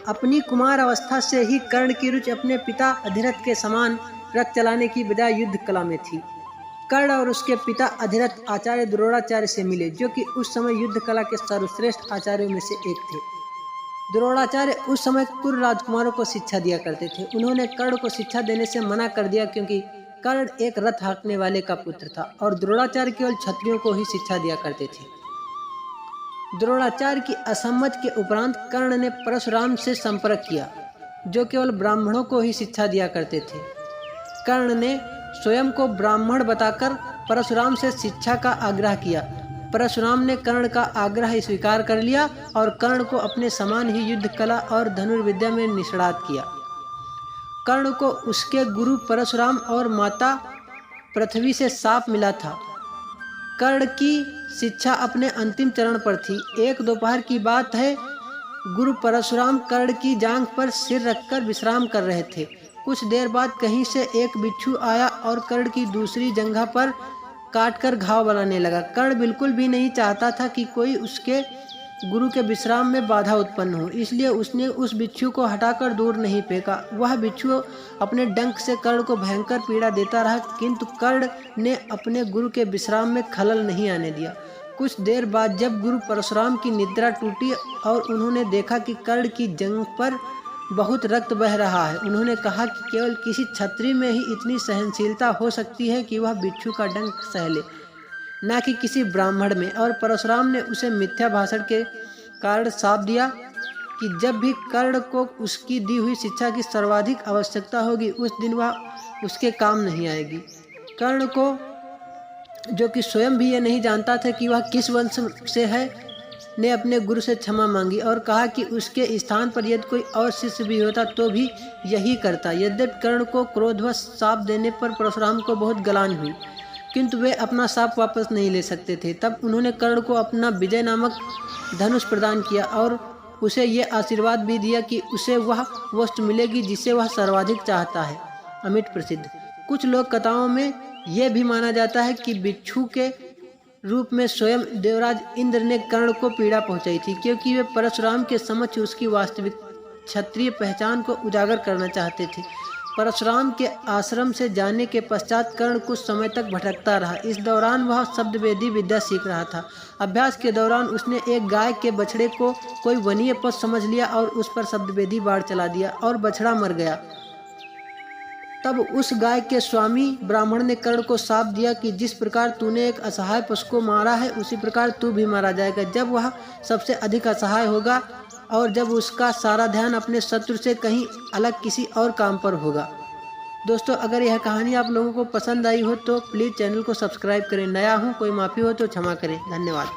अपनी कुमार अवस्था से ही कर्ण की रुचि अपने पिता अधिरथ के समान रथ चलाने की बजाय युद्ध कला में थी। कर्ण और उसके पिता अधिरथ आचार्य द्रोणाचार्य से मिले, जो कि उस समय युद्ध कला के सर्वश्रेष्ठ आचार्यों में से एक थे। द्रोणाचार्य उस समय कुरु राजकुमारों को शिक्षा दिया करते थे। उन्होंने कर्ण को शिक्षा देने से मना कर दिया, क्योंकि कर्ण एक रथ हाँकने वाले का पुत्र था और द्रोणाचार्य केवल क्षत्रियों को ही शिक्षा दिया करते थे। द्रोणाचार्य की असम्मति के उपरांत कर्ण ने परशुराम से संपर्क किया, जो केवल ब्राह्मणों को ही शिक्षा दिया करते थे। कर्ण ने स्वयं को ब्राह्मण बताकर परशुराम से शिक्षा का आग्रह किया। परशुराम ने कर्ण का आग्रह स्वीकार कर लिया और कर्ण को अपने समान ही युद्ध कला और धनुर्विद्या में निष्णात किया। कर्ण को उसके गुरु परशुराम और माता पृथ्वी से शाप मिला था। कर्ण की शिक्षा अपने अंतिम चरण पर थी। एक दोपहर की बात है, गुरु परशुराम कर्ण की जांघ पर सिर रखकर विश्राम कर रहे थे। कुछ देर बाद कहीं से एक बिच्छू आया और कर्ण की दूसरी जंघा पर काटकर घाव बनाने लगा। कर्ण बिल्कुल भी नहीं चाहता था कि कोई उसके गुरु के विश्राम में बाधा उत्पन्न हो, इसलिए उसने उस बिच्छू को हटाकर दूर नहीं फेंका। वह बिच्छू अपने डंक से कर्ण को भयंकर पीड़ा देता रहा, किंतु कर्ण ने अपने गुरु के विश्राम में खलल नहीं आने दिया। कुछ देर बाद जब गुरु परशुराम की निद्रा टूटी और उन्होंने देखा कि कर्ण की जंघ पर बहुत रक्त बह रहा है, उन्होंने कहा कि केवल किसी क्षत्रिय में ही इतनी सहनशीलता हो सकती है कि वह बिच्छू का डंक सह ले, न कि किसी ब्राह्मण में। और परशुराम ने उसे मिथ्या भाषण के कारण शाप दिया कि जब भी कर्ण को उसकी दी हुई शिक्षा की सर्वाधिक आवश्यकता होगी, उस दिन वह उसके काम नहीं आएगी। कर्ण को, जो कि स्वयं भी ये नहीं जानता था कि वह किस वंश से है, ने अपने गुरु से क्षमा मांगी और कहा कि उसके स्थान पर यदि कोई और शिष्य भी होता तो भी यही करता। यद्यपि कर्ण को क्रोधवश शाप देने पर परशुराम को बहुत गलान हुई, किंतु वे अपना शाप वापस नहीं ले सकते थे। तब उन्होंने कर्ण को अपना विजय नामक धनुष प्रदान किया और उसे ये आशीर्वाद भी दिया कि उसे वह वस्तु मिलेगी जिसे वह सर्वाधिक चाहता है। अमिट प्रसिद्ध। कुछ लोक कथाओं में यह भी माना जाता है कि बिच्छू के रूप में स्वयं देवराज इंद्र ने कर्ण को पीड़ा पहुंचाई थी, क्योंकि वे परशुराम के समक्ष उसकी वास्तविक क्षत्रिय पहचान को उजागर करना चाहते थे। परशुराम के आश्रम से जाने के पश्चात कर्ण कुछ समय तक भटकता रहा। इस दौरान वह शब्दवेदी विद्या सीख रहा था। अभ्यास के दौरान उसने एक गाय के बछड़े को कोई वनीय पशु समझ लिया और उस पर शब्दवेदी बाढ़ चला दिया और बछड़ा मर गया। तब उस गाय के स्वामी ब्राह्मण ने कर्ण को शाप दिया कि जिस प्रकार तूने एक असहाय पशु को मारा है, उसी प्रकार तू भी मारा जाएगा जब वह सबसे अधिक असहाय होगा और जब उसका सारा ध्यान अपने शत्रु से कहीं अलग किसी और काम पर होगा। दोस्तों, अगर यह कहानी आप लोगों को पसंद आई हो तो प्लीज़ चैनल को सब्सक्राइब करें। नया हूँ, कोई माफ़ी हो तो क्षमा करें। धन्यवाद।